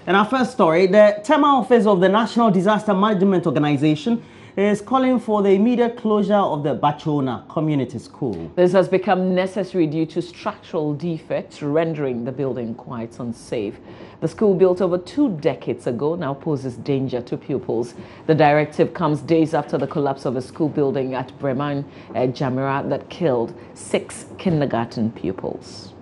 In our first story, the Tema office of the National Disaster Management Organization is calling for the immediate closure of the Baatsona Community School. This has become necessary due to structural defects rendering the building quite unsafe. The school, built over 2 decades ago, now poses danger to pupils. The directive comes days after the collapse of a school building at Breman, Jamira, that killed 6 kindergarten pupils.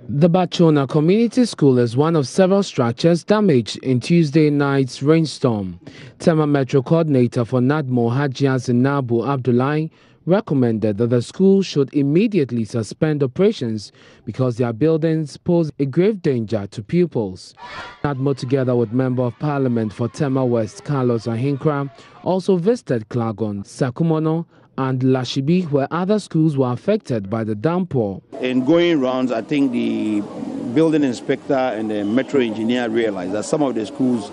The Baatsona Community School is one of several structures damaged in Tuesday night's rainstorm. Tema Metro Coordinator for NADMO, Hajia Zinabu Abdullahi, recommended that the school should immediately suspend operations because their buildings pose a grave danger to pupils. NADMO, together with Member of Parliament for Tema West, Carlos Ahinkra, also visited Klagon, Sakumono, and Lashibi, where other schools were affected by the downpour. In going rounds, I think the building inspector and the metro engineer realized that some of the schools'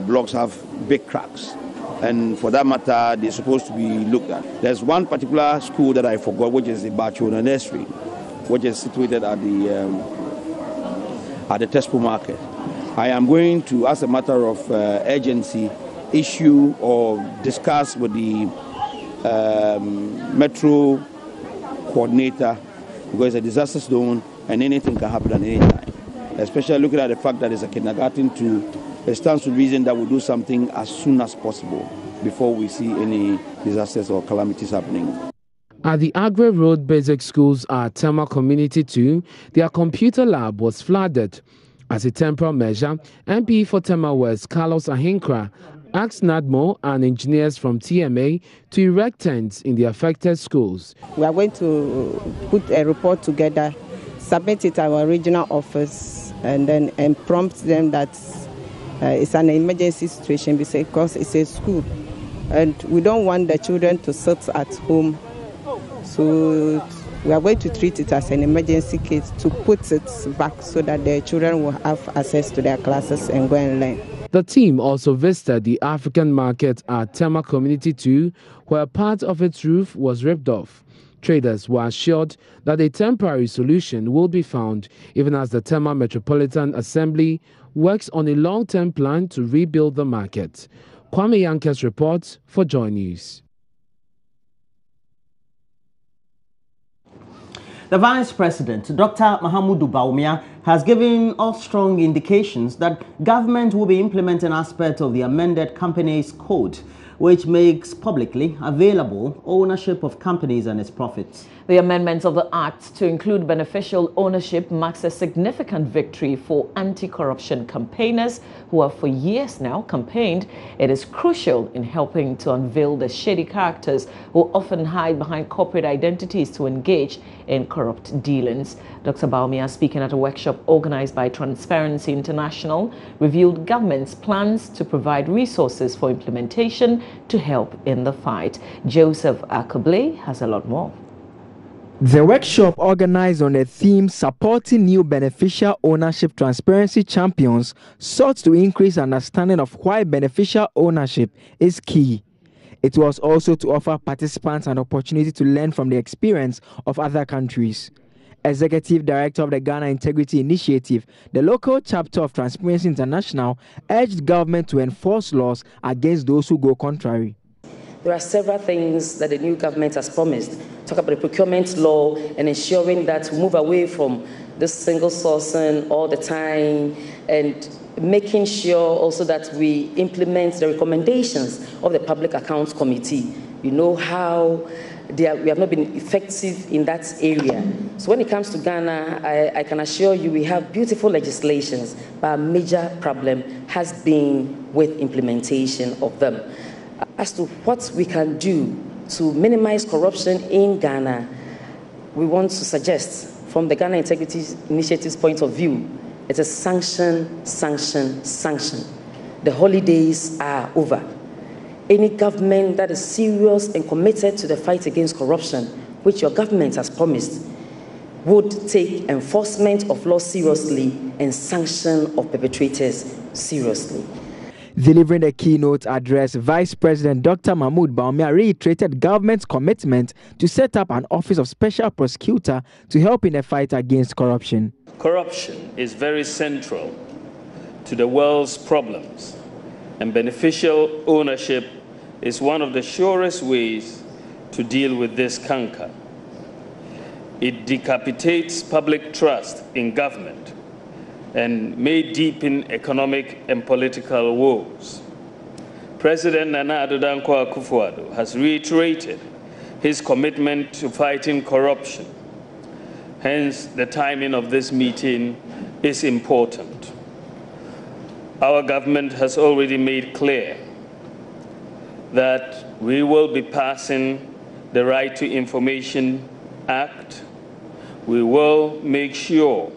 blocks have big cracks. And for that matter, they're supposed to be looked at. There's one particular school that I forgot, which is the Baatsona Nursery, which is situated at the Tesco Market. I am going to, as a matter of urgency, issue or discuss with the metro coordinator, because it's a disaster zone and anything can happen at any time. Especially looking at the fact that it's a kindergarten too, it stands to reason that we'll do something as soon as possible before we see any disasters or calamities happening. At the Agri Road Basic Schools at Tema Community 2, their computer lab was flooded. As a temporary measure, MP for Tema West, Carlos Ahinkra, asked NADMO and engineers from TMA to erect tents in the affected schools. We are going to put a report together, submit it to our regional office, and then prompt them that it's an emergency situation because it's a school. And we don't want the children to sit at home. So we are going to treat it as an emergency case to put it back so that the children will have access to their classes and go and learn. The team also visited the African market at Tema Community 2, where part of its roof was ripped off. Traders were assured that a temporary solution will be found, even as the Tema Metropolitan Assembly works on a long-term plan to rebuild the market. Kwame Yankes reports for Joy News. The Vice President, Dr. Mahamudu Bawumia, has given us strong indications that government will be implementing aspects of the amended Companies Code, which makes publicly available ownership of companies and its profits. The amendment of the Act to include beneficial ownership marks a significant victory for anti-corruption campaigners who have for years now campaigned. It is crucial in helping to unveil the shady characters who often hide behind corporate identities to engage in corrupt dealings. Dr. Bawumia, speaking at a workshop organized by Transparency International, revealed government's plans to provide resources for implementation to help in the fight. Joseph Akoble has a lot more. The workshop, organized on a theme supporting new beneficial ownership transparency champions, sought to increase understanding of why beneficial ownership is key. It was also to offer participants an opportunity to learn from the experience of other countries. Executive Director of the Ghana Integrity Initiative, the local chapter of Transparency International, urged government to enforce laws against those who go contrary. There are several things that the new government has promised. Talk about the procurement law and ensuring that we move away from this single sourcing all the time, and making sure also that we implement the recommendations of the Public Accounts Committee. You know how we have not been effective in that area. So when it comes to Ghana, I can assure you we have beautiful legislations, but our major problem has been with implementation of them. As to what we can do to minimize corruption in Ghana, we want to suggest, from the Ghana Integrity Initiative's point of view, it's a sanction, sanction, sanction. The holidays are over. Any government that is serious and committed to the fight against corruption, which your government has promised, would take enforcement of law seriously and sanction of perpetrators seriously. Delivering a keynote address, Vice President Dr. Mahmoud Bawumia reiterated government's commitment to set up an Office of Special Prosecutor to help in the fight against corruption. Corruption is very central to the world's problems, and beneficial ownership is one of the surest ways to deal with this canker. It decapitates public trust in government and may deepen economic and political woes. President Nana Addo Dankwa Akufo-Addo has reiterated his commitment to fighting corruption. Hence, the timing of this meeting is important. Our government has already made clear that we will be passing the Right to Information Act. We will make sure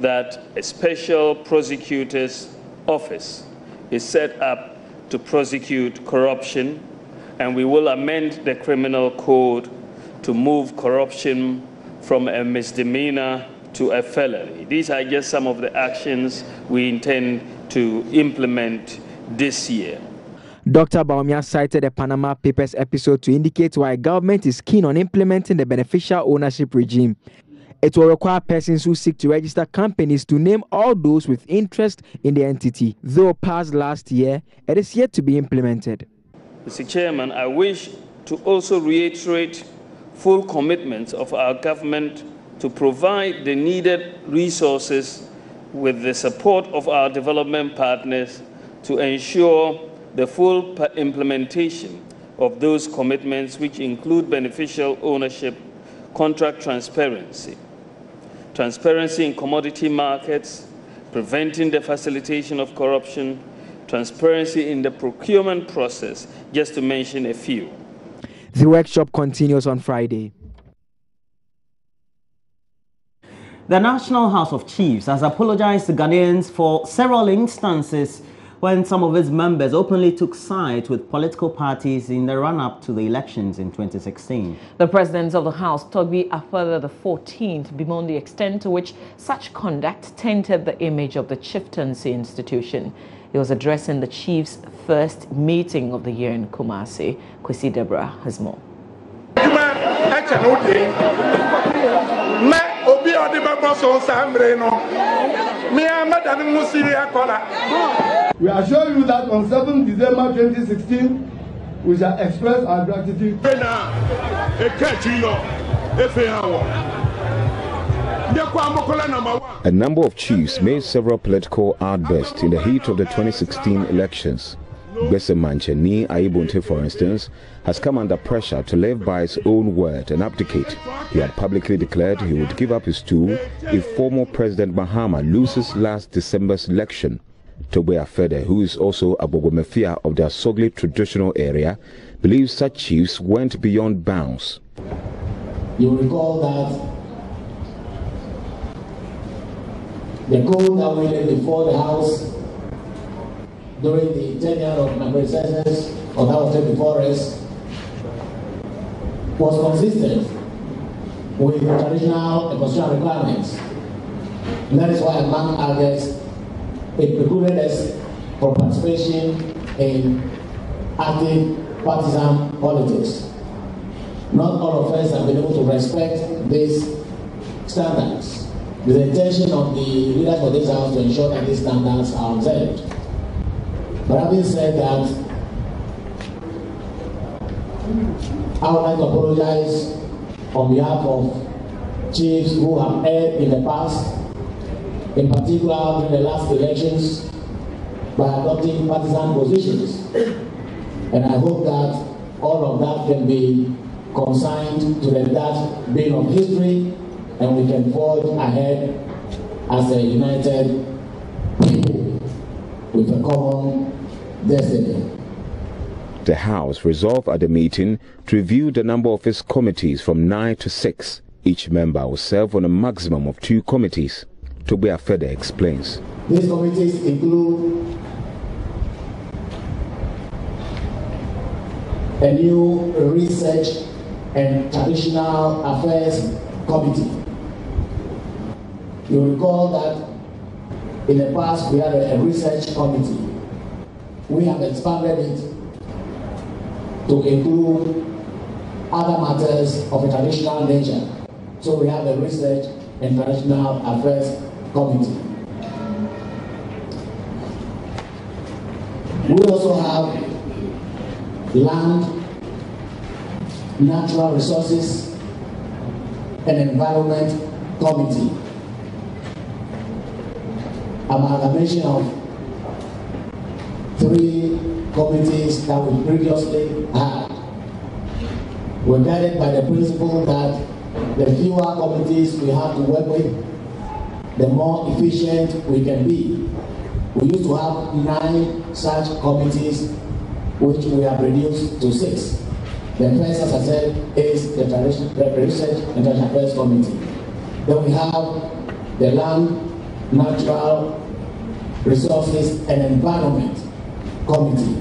that a special prosecutor's office is set up to prosecute corruption, and we will amend the criminal code to move corruption from a misdemeanor to a felony. These are just some of the actions we intend to implement this year. Dr. Bawumia cited the Panama Papers episode to indicate why government is keen on implementing the beneficial ownership regime. It will require persons who seek to register companies to name all those with interest in the entity. Though passed last year, it is yet to be implemented. Mr. Chairman, I wish to also reiterate full commitment of our government to provide the needed resources with the support of our development partners to ensure the full implementation of those commitments, which include beneficial ownership, contract transparency, transparency in commodity markets, preventing the facilitation of corruption, transparency in the procurement process, just to mention a few. The workshop continues on Friday. The National House of Chiefs has apologized to Ghanaians for several instances when some of its members openly took sides with political parties in the run-up to the elections in 2016. The president of the House, Togbi Afada XIV, bemoaned the extent to which such conduct tainted the image of the chieftaincy institution. He was addressing the chiefs' first meeting of the year in Kumasi. Kwesi Deborah has more. We assure you that on 7 December 2016, we shall express our gratitude. A number of chiefs made several political outbursts in the heat of the 2016 elections. Bese Mancheni Aibunte, for instance, has come under pressure to live by his own word and abdicate. He had publicly declared he would give up his stool if former President Mahama loses last December's election. Togbe Afede, who is also a Bogomefia of the Asogli traditional area, believes such chiefs went beyond bounds. You recall that the code that we laid before the House during the tenure of my predecessors, or that was before us, was consistent with traditional and constitutional requirements. And that is why, among others, it precluded us from participation in active partisan politics. Not all of us have been able to respect these standards. The intention of the leaders of this House to ensure that these standards are observed. But having said that, I would like to apologize on behalf of chiefs who have erred in the past, in particular during the last elections, by adopting partisan positions. And I hope that all of that can be consigned to the dark bin of history, and we can forge ahead as a united people with a common destiny. The House resolved at the meeting to review the number of its committees from 9 to 6. Each member will serve on a maximum of 2 committees. Togbe Afede explains. These committees include a new research and traditional affairs committee. You recall that in the past we had a research committee. We have expanded it to include other matters of a traditional nature. So we have a research and traditional affairs committee. We also have land, natural resources, and environment committee. Amalgamation of 3 committees that we previously had. We're guided by the principle that the fewer committees we have to work with, the more efficient we can be. We used to have 9 such committees, which we have reduced to 6. The first, as I said, is the Research and International Affairs Committee. Then we have the Land, Natural Resources and Environment Committee.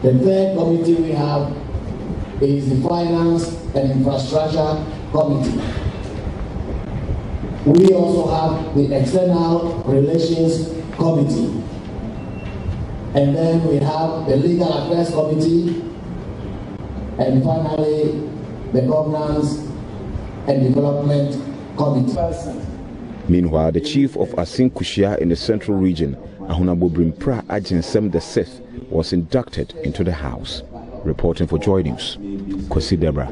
The third committee we have is the Finance and Infrastructure Committee. We also have the External Relations Committee. And then we have the Legal Affairs Committee. And finally, the Governance and Development Committee. Meanwhile, the chief of Asin Kushia in the Central Region, Ahunabo Brimpra Ajinsem VI, was inducted into the House. Reporting for Joy News, Kwesi Debra.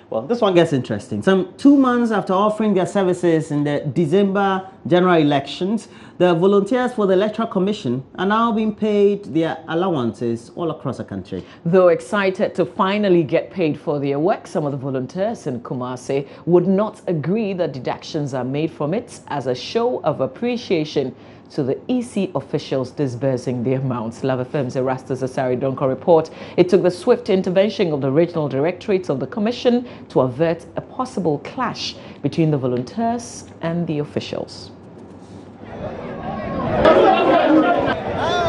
Well, this one gets interesting. Some 2 months after offering their services in the December general elections, the volunteers for the Electoral Commission are now being paid their allowances all across the country. Though excited to finally get paid for their work, some of the volunteers in Kumasi would not agree that deductions are made from it as a show of appreciation to the EC officials disbursing the amounts. Love FM's Erastus Asari Donko report. It took the swift intervention of the regional directorates of the commission to avert a possible clash between the volunteers and the officials.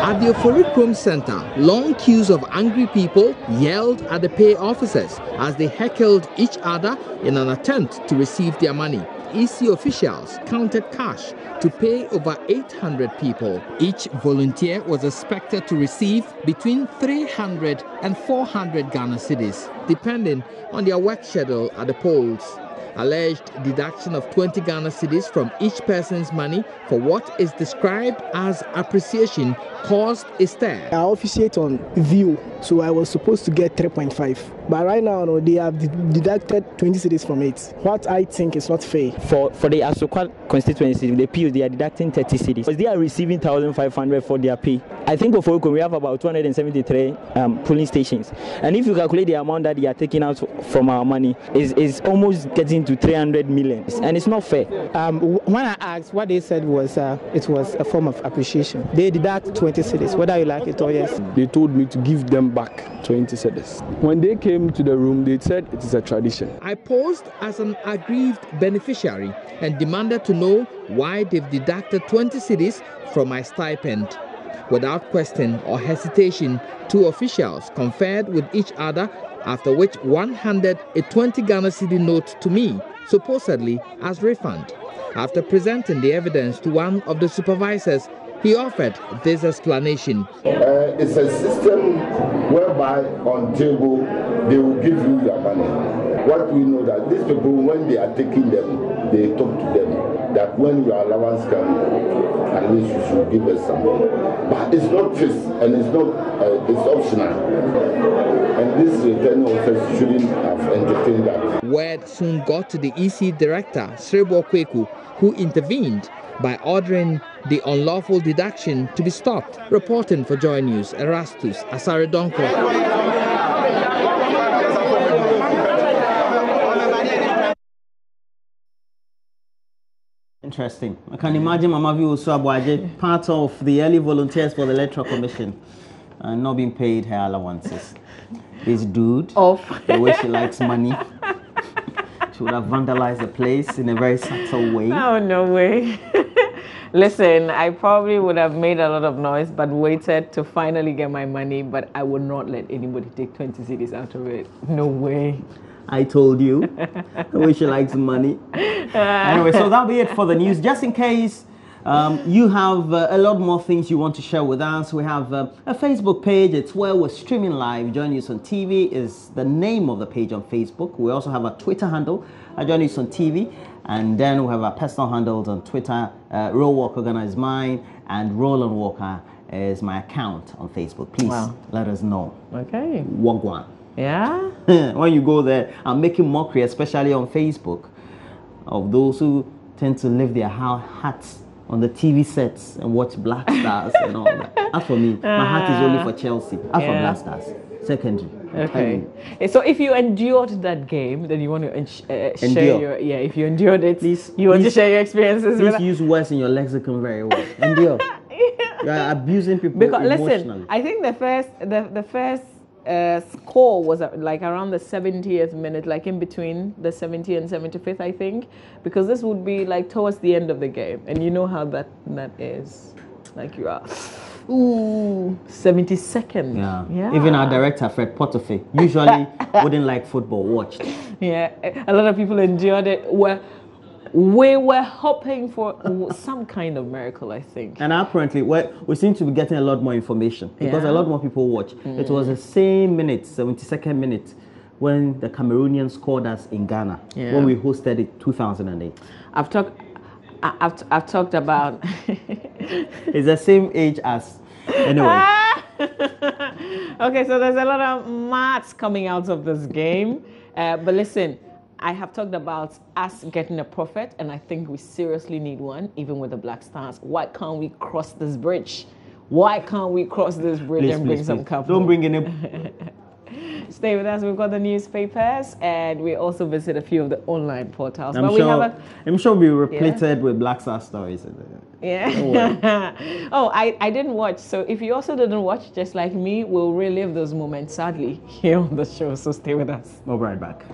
At the Oforikrom Center, long queues of angry people yelled at the pay officers as they heckled each other in an attempt to receive their money. EC officials counted cash to pay over 800 people. Each volunteer was expected to receive between 300 and 400 Ghana cedis, depending on their work schedule at the polls. Alleged deduction of 20 Ghana cedis from each person's money for what is described as appreciation caused a stir. I officiate on view, so I was supposed to get 3.5. But right now, no, they have deducted 20 cedis from it. What I think is not fair. For the Asokwa constituency, the PUs, they are deducting 30 cedis. They are receiving 1,500 for their pay. I think for Oforikrom, we have about 273 polling stations. And if you calculate the amount that they are taking out from our money, is almost getting to 300 million. And it's not fair. When I asked, what they said was it was a form of appreciation. They deduct 20 cedis, whether you like it or yes. They told me to give them back 20 cedis. When they came to the room, they said it is a tradition. I posed as an aggrieved beneficiary and demanded to know why they've deducted 20 cedis from my stipend. Without question or hesitation, 2 officials conferred with each other, after which one handed a 20 Ghana cedi note to me, supposedly as refund. After presenting the evidence to one of the supervisors, he offered this explanation. It's a system whereby on table they will give you your money. What we know that these people, when they are taking them, they talk to them that when your allowance comes, at least you should give us something. But it's not fixed and it's not it's optional. And this returning officer shouldn't have entertained that. Word soon got to the EC director, Srebo Kweku, who intervened by ordering the unlawful deduction to be stopped. Reporting for Joy News, Erastus Asare Donko. Interesting. I can imagine Mama View Suabwaje, part of the early volunteers for the Electoral Commission, and not being paid her allowances. This dude, the way she likes money, she would have vandalized the place in a very subtle way. Oh, no way. Listen, I probably would have made a lot of noise, but waited to finally get my money, but I would not let anybody take 20 cedis out of it. No way. I told you. The way she likes money. Anyway, so that'll be it for the news. Just in case You have a lot more things you want to share with us. We have a Facebook page. It's where we're streaming live. Join Us on TV is the name of the page on Facebook. We also have a Twitter handle, Join Us on TV. And then we have our personal handles on Twitter. Roll Walker Ghana is mine, and Roland Walker is my account on Facebook. Please let us know. Okay. Wagwan. Yeah. When you go there, I'm making mockery, especially on Facebook, of those who tend to leave their hats on the TV sets and watch Black Stars and all that. As for me, my heart is only for Chelsea. As for Black Stars, secondary. Okay. So if you endured that game, then you want to share your if you endured it, you want to share your experiences. Please use words in your lexicon very well. Endure. You are abusing people emotionally. Listen, I think the first score was like around the 70th minute, like in between the 70th and 75th, I think, because this would be like towards the end of the game, and you know how that is. Like you are, 72nd. Yeah. Even our director Fred Potterfe usually wouldn't like football watched. Yeah, a lot of people endured it. We were hoping for some kind of miracle, I think. And apparently, we seem to be getting a lot more information because a lot more people watch. It was the same minute, 72nd minute, when the Cameroonians scored us in Ghana when we hosted it 2008. I've talked about. It's the same age as. Anyway. Okay, so there's a lot of maths coming out of this game, but listen. I have talked about us getting a prophet, and I think we seriously need one, even with the Black Stars. Why can't we cross this bridge? Why can't we cross this bridge and bring some couple? Don't bring any. Stay with us. We've got the newspapers, and we also visit a few of the online portals. I'm sure we'll be repleted with Black Star stories. Yeah. Oh, I didn't watch. So if you also didn't watch, just like me, we'll relive those moments, sadly, here on the show. So stay with us. We'll be right back.